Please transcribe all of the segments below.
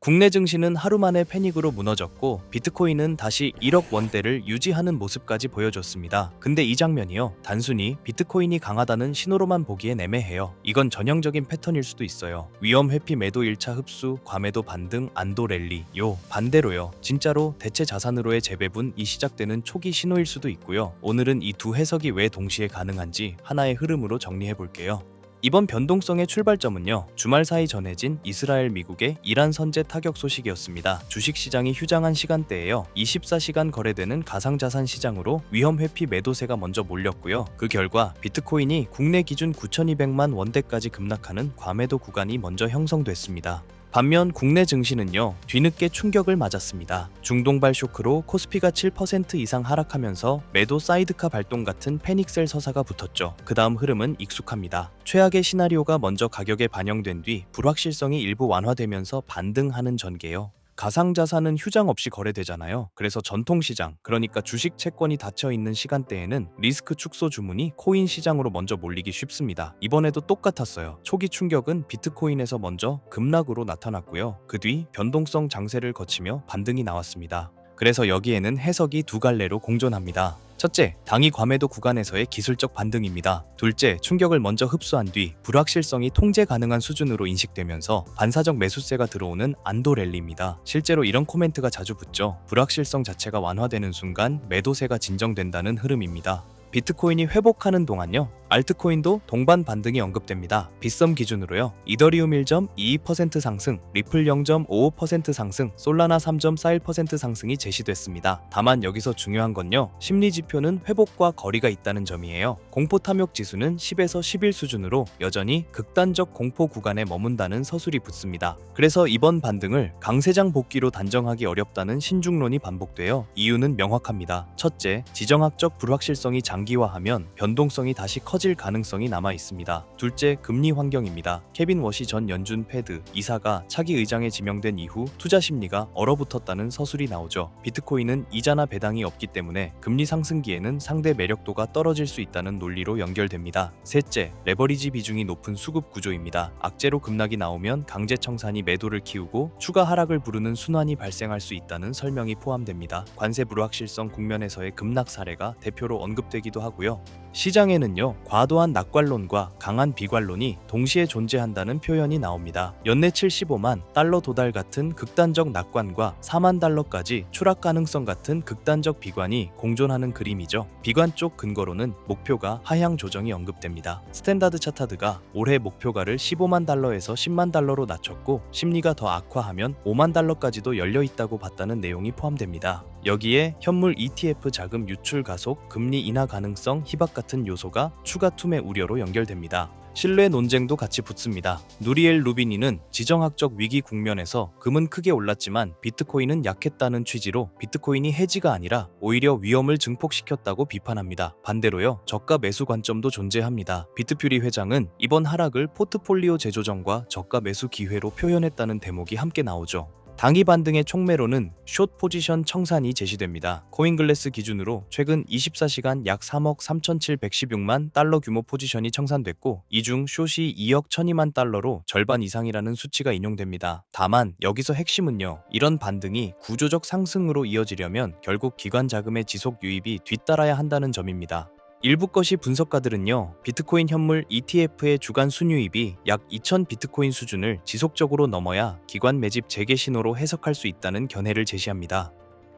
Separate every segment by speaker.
Speaker 1: 국내 증시는 하루 만에 패닉으로 무너졌고 비트코인은 다시 1억 원대를 유지하는 모습까지 보여줬습니다. 근데 이 장면이요, 단순히 비트코인이 강하다는 신호로만 보기엔 애매해요. 이건 전형적인 패턴일 수도 있어요. 위험 회피 매도 1차 흡수, 과매도 반등, 안도 랠리. 반대로요, 진짜로 대체 자산으로의 재배분이 시작되는 초기 신호일 수도 있고요. 오늘은 이 두 해석이 왜 동시에 가능한지 하나의 흐름으로 정리해 볼게요. 이번 변동성의 출발점은요, 주말 사이 전해진 이스라엘 미국의 이란 선제 타격 소식이었습니다. 주식시장이 휴장한 시간대에요, 24시간 거래되는 가상자산 시장으로 위험 회피 매도세가 먼저 몰렸고요. 그 결과 비트코인이 국내 기준 9,200만 원대까지 급락하는 과매도 구간이 먼저 형성됐습니다. 반면 국내 증시는요, 뒤늦게 충격을 맞았습니다. 중동발 쇼크로 코스피가 7% 이상 하락하면서 매도 사이드카 발동 같은 패닉셀 서사가 붙었죠. 그 다음 흐름은 익숙합니다. 최악의 시나리오가 먼저 가격에 반영된 뒤 불확실성이 일부 완화되면서 반등하는 전개요. 가상자산은 휴장 없이 거래되잖아요. 그래서 전통시장, 그러니까 주식 채권이 닫혀있는 시간대에는 리스크 축소 주문이 코인 시장으로 먼저 몰리기 쉽습니다. 이번에도 똑같았어요. 초기 충격은 비트코인에서 먼저 급락으로 나타났고요. 그 뒤 변동성 장세를 거치며 반등이 나왔습니다. 그래서 여기에는 해석이 두 갈래로 공존합니다. 첫째, 당이 과매도 구간에서의 기술적 반등입니다. 둘째, 충격을 먼저 흡수한 뒤 불확실성이 통제 가능한 수준으로 인식되면서 반사적 매수세가 들어오는 안도 랠리입니다. 실제로 이런 코멘트가 자주 붙죠. 불확실성 자체가 완화되는 순간 매도세가 진정된다는 흐름입니다. 비트코인이 회복하는 동안요, 알트코인도 동반 반등이 언급됩니다. 빗썸 기준으로요, 이더리움 1.22% 상승, 리플 0.55% 상승, 솔라나 3.41% 상승이 제시됐습니다. 다만 여기서 중요한 건요, 심리 지표는 회복과 거리가 있다는 점이에요. 공포 탐욕 지수는 10에서 11 수준으로 여전히 극단적 공포 구간에 머문다는 서술이 붙습니다. 그래서 이번 반등을 강세장 복귀로 단정하기 어렵다는 신중론이 반복되어 이유는 명확합니다. 첫째, 지정학적 불확실성이 장기화하면 변동성이 다시 커질 가능성이 남아 있습니다. 둘째, 금리 환경입니다. 케빈 워시 전 연준 패드 이사가 차기 의장에 지명된 이후 투자 심리가 얼어붙었다는 서술이 나오죠. 비트코인은 이자나 배당이 없기 때문에 금리 상승기에는 상대 매력도가 떨어질 수 있다는 논리로 연결됩니다. 셋째, 레버리지 비중이 높은 수급 구조입니다. 악재로 급락이 나오면 강제 청산이 매도를 키우고 추가 하락을 부르는 순환이 발생할 수 있다는 설명이 포함됩니다. 관세 불확실성 국면에서의 급락 사례가 대표로 언급되기도 하고요. 시장에는요, 과도한 낙관론과 강한 비관론이 동시에 존재한다는 표현이 나옵니다. 연내 75만 달러 도달 같은 극단적 낙관과 4만 달러까지 추락 가능성 같은 극단적 비관이 공존하는 그림이죠. 비관 쪽 근거로는 목표가 하향 조정이 언급됩니다. 스탠다드 차타드가 올해 목표가를 15만 달러에서 10만 달러로 낮췄고 심리가 더 악화하면 5만 달러까지도 열려 있다고 봤다는 내용이 포함됩니다. 여기에 현물 ETF 자금 유출 가속, 금리 인하 가능성 희박 같은 요소가 추가 투매 우려로 연결됩니다. 신뢰 논쟁도 같이 붙습니다. 누리엘 루비니는 지정학적 위기 국면에서 금은 크게 올랐지만 비트코인은 약했다는 취지로 비트코인이 해지가 아니라 오히려 위험을 증폭시켰다고 비판합니다. 반대로요, 저가 매수 관점도 존재합니다. 비트퓨리 회장은 이번 하락을 포트폴리오 재조정과 저가 매수 기회로 표현했다는 대목이 함께 나오죠. 당이 반등의 촉매로는 숏 포지션 청산이 제시됩니다. 코인글래스 기준으로 최근 24시간 약 3억 3,716만 달러 규모 포지션이 청산됐고 이 중 숏이 2억 1,002만 달러로 절반 이상이라는 수치가 인용됩니다. 다만 여기서 핵심은요, 이런 반등이 구조적 상승으로 이어지려면 결국 기관 자금의 지속 유입이 뒤따라야 한다는 점입니다. 일부 것이 분석가들은요, 비트코인 현물 ETF의 주간 순유입이 약 2,000 비트코인 수준을 지속적으로 넘어야 기관 매집 재개 신호로 해석할 수 있다는 견해를 제시합니다.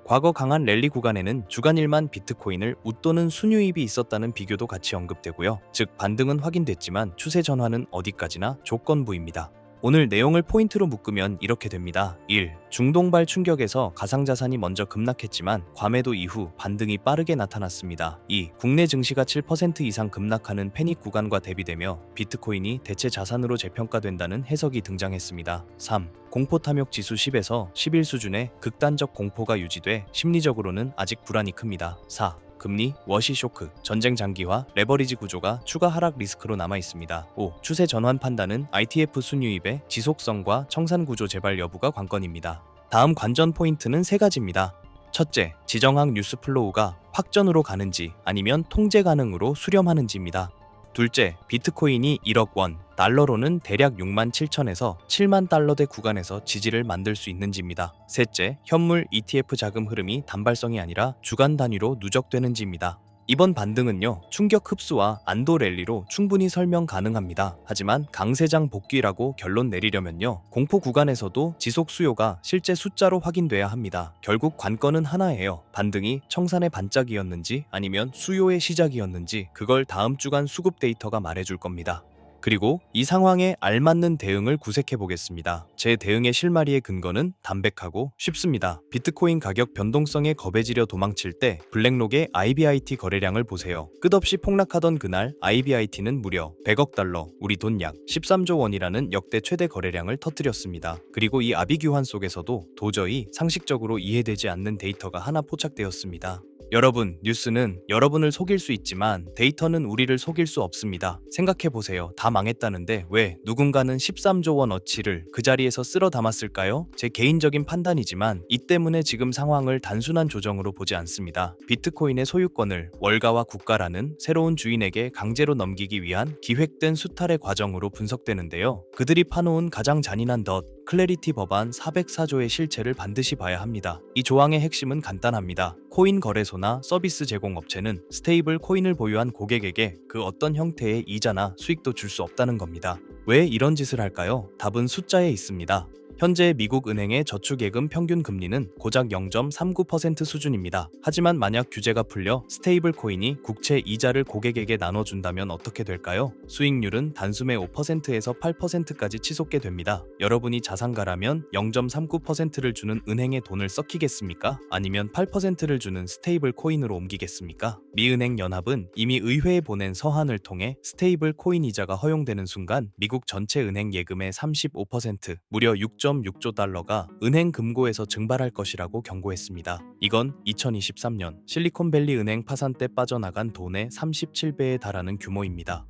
Speaker 1: 과거 강한 랠리 구간에는 주간 1만 비트코인을 웃도는 순유입이 있었다는 비교도 같이 언급되고요. 즉 반등은 확인됐지만 추세 전환은 어디까지나 조건부입니다. 오늘 내용을 포인트로 묶으면 이렇게 됩니다. 1. 중동발 충격에서 가상자산이 먼저 급락했지만 과매도 이후 반등이 빠르게 나타났습니다. 2. 국내 증시가 7% 이상 급락하는 패닉 구간과 대비되며 비트코인이 대체 자산으로 재평가된다는 해석이 등장했습니다. 3. 공포 탐욕 지수 10에서 11 수준의 극단적 공포가 유지돼 심리적으로는 아직 불안이 큽니다. 4. 금리, 워시 쇼크, 전쟁 장기화, 레버리지 구조가 추가 하락 리스크로 남아 있습니다. 5. 추세 전환 판단은 ITF 순유입의 지속성과 청산 구조 재발 여부가 관건입니다. 다음 관전 포인트는 세 가지입니다. 첫째, 지정학 뉴스 플로우가 확전으로 가는지 아니면 통제 가능으로 수렴하는지입니다. 둘째, 비트코인이 1억 원, 달러로는 대략 6만 7천에서 7만 달러대 구간에서 지지를 만들 수 있는지입니다. 셋째, 현물 ETF 자금 흐름이 단발성이 아니라 주간 단위로 누적되는지입니다. 이번 반등은요, 충격 흡수와 안도 랠리로 충분히 설명 가능합니다. 하지만 강세장 복귀라고 결론 내리려면요, 공포 구간에서도 지속 수요가 실제 숫자로 확인돼야 합니다. 결국 관건은 하나예요. 반등이 청산의 반짝이었는지 아니면 수요의 시작이었는지 그걸 다음 주간 수급 데이터가 말해줄 겁니다. 그리고 이 상황에 알맞는 대응을 구색해 보겠습니다. 제 대응의 실마리의 근거는 담백하고 쉽습니다. 비트코인 가격 변동성에 겁에 질려 도망칠 때 블랙록의 IBIT 거래량을 보세요. 끝없이 폭락하던 그날 IBIT는 무려 100억 달러, 우리 돈 약 13조 원이라는 역대 최대 거래량을 터뜨렸습니다. 그리고 이 아비규환 속에서도 도저히 상식적으로 이해되지 않는 데이터가 하나 포착되었습니다. 여러분, 뉴스는 여러분을 속일 수 있지만 데이터는 우리를 속일 수 없습니다. 생각해보세요. 다 망했다는데 왜 누군가는 13조 원 어치를 그 자리에서 쓸어 담았을까요? 제 개인적인 판단이지만 이 때문에 지금 상황을 단순한 조정으로 보지 않습니다. 비트코인의 소유권을 월가와 국가라는 새로운 주인에게 강제로 넘기기 위한 기획된 수탈의 과정으로 분석되는데요. 그들이 파놓은 가장 잔인한 클래리티 법안 404조의 실체를 반드시 봐야 합니다. 이 조항의 핵심은 간단합니다. 코인 거래소나 서비스 제공업체는 스테이블 코인을 보유한 고객에게 그 어떤 형태의 이자나 수익도 줄 수 없다는 겁니다. 왜 이런 짓을 할까요? 답은 숫자에 있습니다. 현재 미국 은행의 저축예금 평균 금리는 고작 0.39% 수준입니다. 하지만 만약 규제가 풀려 스테이블 코인이 국채 이자를 고객에게 나눠준다면 어떻게 될까요? 수익률은 단숨에 5%에서 8%까지 치솟게 됩니다. 여러분이 자산가라면 0.39%를 주는 은행에 돈을 썩히겠습니까? 아니면 8%를 주는 스테이블 코인으로 옮기겠습니까? 미은행 연합은 이미 의회에 보낸 서한을 통해 스테이블 코인 이자가 허용되는 순간 미국 전체 은행 예금의 35%, 무려 6.6조 달러가 은행 금고에서 증발할 것이라고 경고했습니다. 이건 2023년 실리콘밸리 은행 파산 때 빠져나간 돈의 37배에 달하는 규모입니다.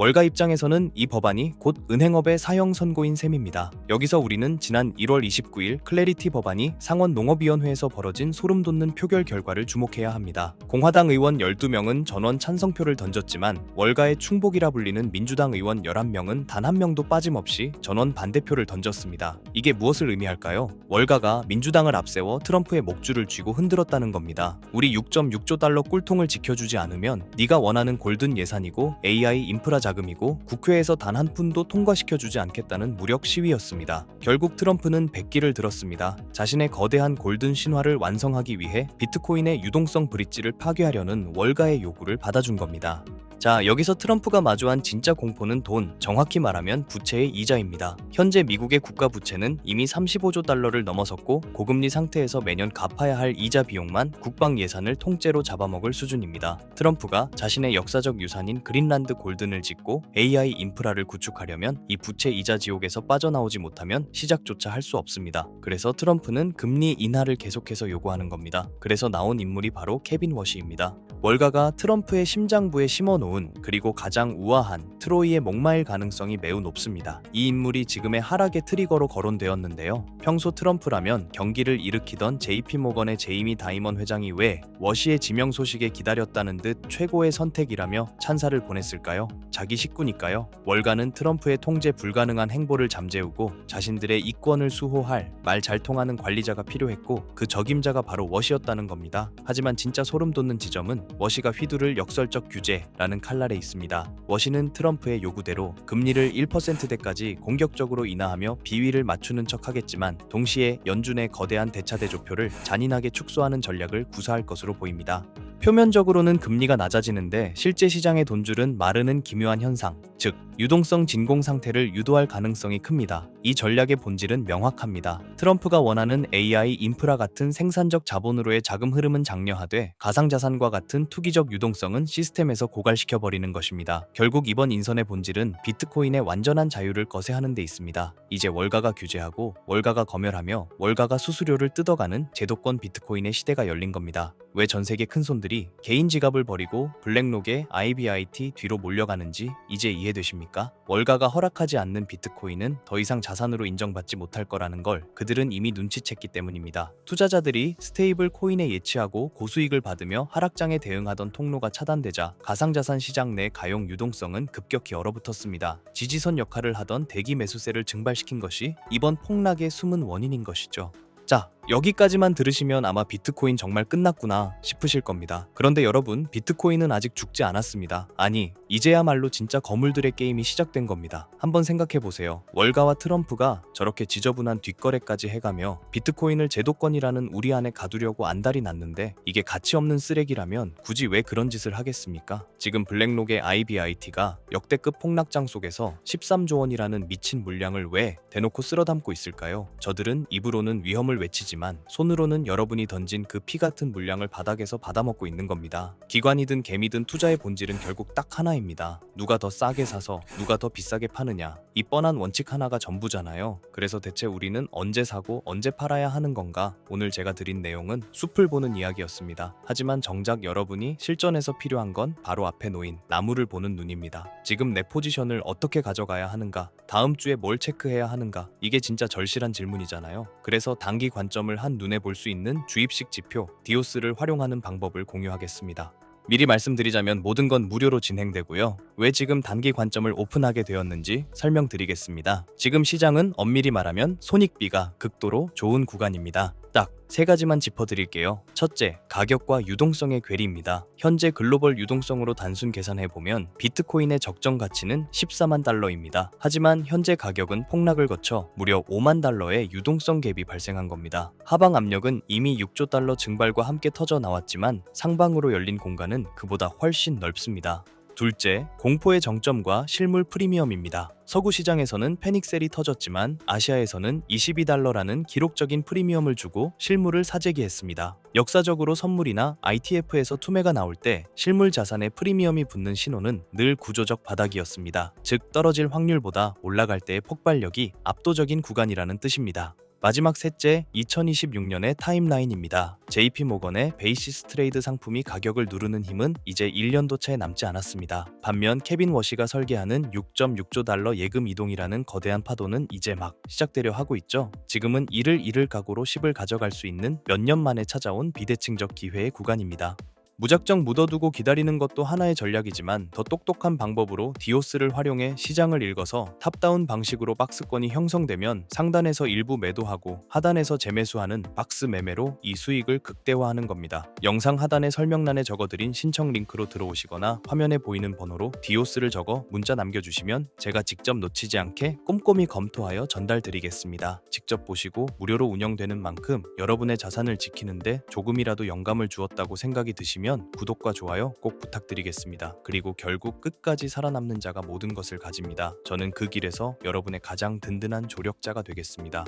Speaker 1: 월가 입장에서는 이 법안이 곧 은행업의 사형 선고인 셈입니다. 여기서 우리는 지난 1월 29일 클래리티 법안이 상원 농업위원회에서 벌어진 소름 돋는 표결 결과를 주목해야 합니다. 공화당 의원 12명은 전원 찬성표를 던졌지만 월가의 충복이라 불리는 민주당 의원 11명은 단 한 명도 빠짐없이 전원 반대표를 던졌습니다. 이게 무엇을 의미할까요? 월가가 민주당을 앞세워 트럼프의 목줄을 쥐고 흔들었다는 겁니다. 우리 6.6조 달러 꿀통을 지켜주지 않으면 네가 원하는 골든 예산이고 AI 인프라 자금이고 국회에서 단 한 푼도 통과시켜주지 않겠다는 무력 시위였습니다. 결국 트럼프는 백기를 들었습니다. 자신의 거대한 골든 신화를 완성하기 위해 비트코인의 유동성 브릿지를 파괴하려는 월가의 요구를 받아준 겁니다. 자, 여기서 트럼프가 마주한 진짜 공포는 돈, 정확히 말하면 부채의 이자입니다. 현재 미국의 국가 부채는 이미 35조 달러를 넘어섰고 고금리 상태에서 매년 갚아야 할 이자 비용만 국방 예산을 통째로 잡아먹을 수준입니다. 트럼프가 자신의 역사적 유산인 그린란드 골든을 짓고 AI 인프라를 구축하려면 이 부채 이자 지옥에서 빠져나오지 못하면 시작조차 할 수 없습니다. 그래서 트럼프는 금리 인하를 계속해서 요구하는 겁니다. 그래서 나온 인물이 바로 케빈 워시입니다. 월가가 트럼프의 심장부에 심어놓은 그리고 가장 우아한 트로이의 목마일 가능성이 매우 높습니다. 이 인물이 지금의 하락의 트리거로 거론되었는데요. 평소 트럼프라면 경기를 일으키던 JP모건의 제이미 다이먼 회장이 왜 워시의 지명 소식에 기다렸다는 듯 최고의 선택이라며 찬사를 보냈을까요? 자기 식구니까요. 월가는 트럼프의 통제 불가능한 행보를 잠재우고 자신들의 이권을 수호할 말 잘 통하는 관리자가 필요했고 그 적임자가 바로 워시였다는 겁니다. 하지만 진짜 소름 돋는 지점은 워시가 휘두를 역설적 규제라는 칼날에 있습니다. 워시는 트럼프의 요구대로 금리를 1%대까지 공격적으로 인하하며 비위를 맞추는 척 하겠지만 동시에 연준의 거대한 대차대조표를 잔인하게 축소하는 전략을 구사할 것으로 보입니다. 표면적으로는 금리가 낮아지는데 실제 시장의 돈줄은 마르는 기묘한 현상, 즉 유동성 진공 상태를 유도할 가능성이 큽니다. 이 전략의 본질은 명확합니다. 트럼프가 원하는 AI 인프라 같은 생산적 자본으로의 자금 흐름은 장려하되 가상자산과 같은 투기적 유동성은 시스템에서 고갈시켜버리는 것입니다. 결국 이번 인선의 본질은 비트코인의 완전한 자유를 거세하는 데 있습니다. 이제 월가가 규제하고 월가가 검열하며 월가가 수수료를 뜯어가는 제도권 비트코인의 시대가 열린 겁니다. 왜 전 세계 큰손들이 개인 지갑을 버리고 블랙록의 IBIT 뒤로 몰려가는지 이제 이해되십니까? 월가가 허락하지 않는 비트코인은 더 이상 자산으로 인정받지 못할 거라는 걸 그들은 이미 눈치챘기 때문입니다. 투자자들이 스테이블 코인에 예치하고 고수익을 받으며 하락장에 대응하던 통로가 차단되자 가상자산 시장 내 가용 유동성은 급격히 얼어붙었습니다. 지지선 역할을 하던 대기 매수세를 증발시킨 것이 이번 폭락의 숨은 원인인 것이죠. 자, 여기까지만 들으시면 아마 비트코인 정말 끝났구나 싶으실 겁니다. 그런데 여러분, 비트코인은 아직 죽지 않았습니다. 아니, 이제야말로 진짜 거물들의 게임이 시작된 겁니다. 한번 생각해보세요. 월가와 트럼프가 저렇게 지저분한 뒷거래까지 해가며 비트코인을 제도권이라는 우리 안에 가두려고 안달이 났는데 이게 가치 없는 쓰레기라면 굳이 왜 그런 짓을 하겠습니까? 지금 블랙록의 IBIT가 역대급 폭락장 속에서 13조 원이라는 미친 물량을 왜 대놓고 쓸어담고 있을까요? 저들은 입으로는 위험을 외치지만 손으로는 여러분이 던진 그 피 같은 물량을 바닥에서 받아먹고 있는 겁니다. 기관이든 개미든 투자의 본질은 결국 딱 하나입니다. 누가 더 싸게 사서 누가 더 비싸게 파느냐. 이 뻔한 원칙 하나가 전부잖아요. 그래서 대체 우리는 언제 사고 언제 팔아야 하는 건가? 오늘 제가 드린 내용은 숲을 보는 이야기였습니다. 하지만 정작 여러분이 실전에서 필요한 건 바로 앞에 놓인 나무를 보는 눈입니다. 지금 내 포지션을 어떻게 가져가야 하는가? 다음 주에 뭘 체크해야 하는가? 이게 진짜 절실한 질문이잖아요. 그래서 단기 관점을 한눈에 볼 수 있는 주입식 지표 디오스를 활용하는 방법을 공유하겠습니다. 미리 말씀드리자면 모든 건 무료로 진행되고요. 왜 지금 단기 관점을 오픈하게 되었는지 설명드리겠습니다. 지금 시장은 엄밀히 말하면 손익비가 극도로 좋은 구간입니다. 딱 세 가지만 짚어드릴게요. 첫째, 가격과 유동성의 괴리입니다. 현재 글로벌 유동성으로 단순 계산해보면 비트코인의 적정 가치는 14만 달러입니다. 하지만 현재 가격은 폭락을 거쳐 무려 5만 달러의 유동성 갭이 발생한 겁니다. 하방 압력은 이미 6조 달러 증발과 함께 터져 나왔지만 상방으로 열린 공간은 그보다 훨씬 넓습니다. 둘째, 공포의 정점과 실물 프리미엄입니다. 서구 시장에서는 패닉셀이 터졌지만 아시아에서는 22달러라는 기록적인 프리미엄을 주고 실물을 사재기했습니다. 역사적으로 선물이나 ITF에서 투매가 나올 때 실물 자산의 프리미엄이 붙는 신호는 늘 구조적 바닥이었습니다. 즉 떨어질 확률보다 올라갈 때의 폭발력이 압도적인 구간이라는 뜻입니다. 마지막 셋째, 2026년의 타임라인입니다. JP모건의 베이시스 트레이드 상품이 가격을 누르는 힘은 이제 1년도 채 남지 않았습니다. 반면 케빈 워시가 설계하는 6.6조 달러 예금 이동이라는 거대한 파도는 이제 막 시작되려 하고 있죠. 지금은 이를 잃을 각오로 10을 가져갈 수 있는 몇 년 만에 찾아온 비대칭적 기회의 구간입니다. 무작정 묻어두고 기다리는 것도 하나의 전략이지만 더 똑똑한 방법으로 디오스를 활용해 시장을 읽어서 탑다운 방식으로 박스권이 형성되면 상단에서 일부 매도하고 하단에서 재매수하는 박스 매매로 이 수익을 극대화하는 겁니다. 영상 하단의 설명란에 적어드린 신청 링크로 들어오시거나 화면에 보이는 번호로 디오스를 적어 문자 남겨주시면 제가 직접 놓치지 않게 꼼꼼히 검토하여 전달드리겠습니다. 직접 보시고 무료로 운영되는 만큼 여러분의 자산을 지키는데 조금이라도 영감을 주었다고 생각이 드시면 구독과 좋아요 꼭 부탁드리겠습니다. 그리고 결국 끝까지 살아남는 자가 모든 것을 가집니다. 저는 그 길에서 여러분의 가장 든든한 조력자가 되겠습니다.